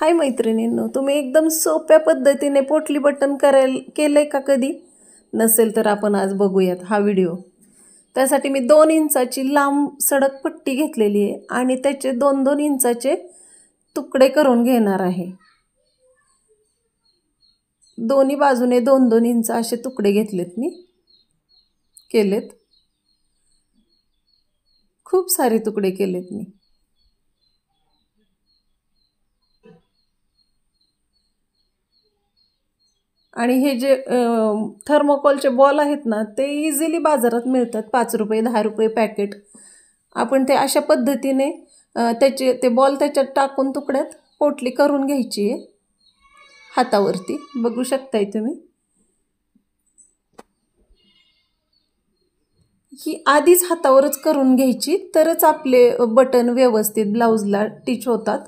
हाय मैत्रिणींनो, तुम्ही एकदम सोप्या पद्धतीने पोटली बटन केलंय का कधी? नसेल तर आपण आज बघूयात हा व्हिडिओ। त्यासाठी मी 2 इंचाची लांब सडक पट्टी घेतलेली आहे आणि त्याचे 2-2 इंचाचे तुकडे करून घेणार आहे। दोन्ही बाजूने 2-2 इंच असे तुकडे घेतलेत मी। खूप सारे तुकडे केलेत मी। आणि हे जे थर्मोकोलचे बॉल आहेत ना, ते इझिली बाजारात मिळतात। 5 रुपये 10 रुपये पॅकेट। आपण ते अशा पद्धतीने ते बॉल त्याच्यात टाकून तुकड्यात पोटली करून घ्यायची आहे हातावरती। बघू शकताय तुम्ही। ही आधीच हातावरच करून घ्यायची, तरच आपले बटन व्यवस्थित ब्लाउजला टिच होतात,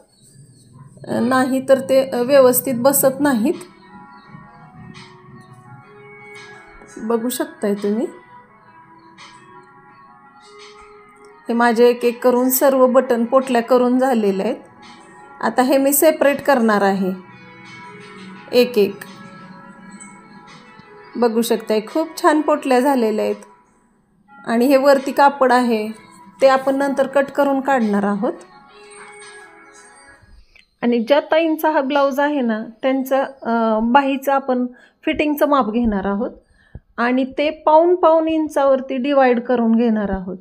नाही तर ते व्यवस्थित बसत नाहीत। बघू शकताय तुम्ही। हे माझे एक एक करून सर्व बटन पोटल्या करून झालेले आहेत। आता हे मी सेपरेट करणार आहे एक एक। बघू शकताय खूप छान पोटल्या झालेल्या आहेत। आणि हे वरती कापड आहे ते आपण नंतर कट करून काढणार आहोत। आणि ज्या ताईंचा हा ब्लाउज आहे ना, त्यांचा बाहीचं आपण फिटिंगचं माप घेणार आहोत आणि ते पाऊण इंचावरती डिवाइड करून घेणार आहोत।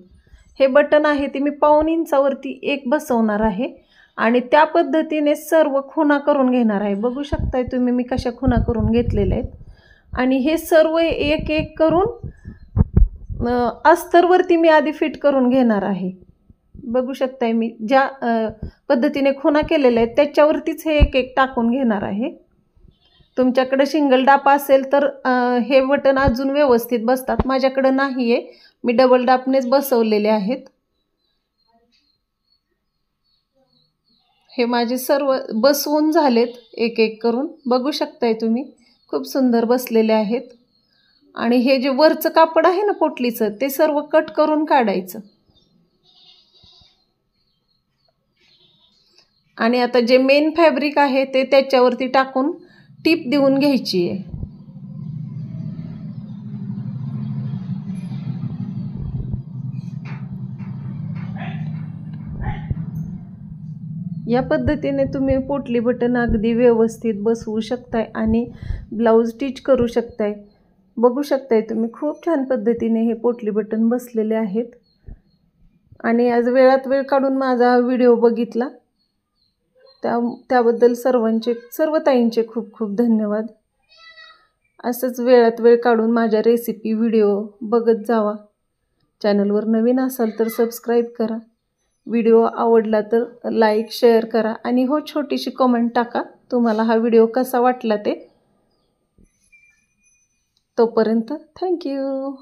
हे बटन आहे ते मी पाऊण इंचावरती एक बसवणार आहे आणि त्या पद्धतीने सर्व खुणा करून घेणार आहे। बघू शकताय तुम्ही मी कशा खुणा करून घेतलेल्या आहेत। आणि हे सर्व एक एक करून अस्तरवरती मी आधी फिट करून घेणार आहे। बघू शकताय मी ज्या पद्धतीने खुणा केलेल्या आहेत त्याच्यावरतीच हे एक एक टाकून घेणार आहे। तुमच्याकडे सिंगल डापा असेल तर हे बटन अजून व्यवस्थित बसतात। माझ्याकडे नाहीये, मी डबल डापनेच बसवलेले आहेत। हे माझे सर्व बसवून झालेत एक एक करून। बघू शकताय तुम्ही खूप सुंदर बसलेले आहेत। आणि हे जे वरचं कापड आहे ना पोटलीचं, ते सर्व कट करून काढायचं। आणि आता जे मेन फॅब्रिक आहे ते त्याच्यावरती टाकून टीप देऊन घ्यायची आहे। या पद्धतीने तुम्ही पोटली बटन अगदी व्यवस्थित बसवू शकताय आणि ब्लाउज स्टिच करू शकताय। बघू शकताय तुम्ही खूप छान पद्धतीने हे पोटली बटन बसलेले आहेत। आणि आज वेळात वेळ काढून माझा व्हिडिओ बघितला त्याबद्दल सर्व ताईंचे खूप खूप धन्यवाद। असंच वेळात वेळ काढून माझ्या रेसिपी व्हिडिओ बघत जावा। चॅनलवर नवीन असाल तर सबस्क्राईब करा। व्हिडिओ आवडला तर लाईक शेअर करा आणि हो छोटीशी कमेंट टाका तुम्हाला हा व्हिडिओ कसा वाटला ते। तोपर्यंत थँक्यू।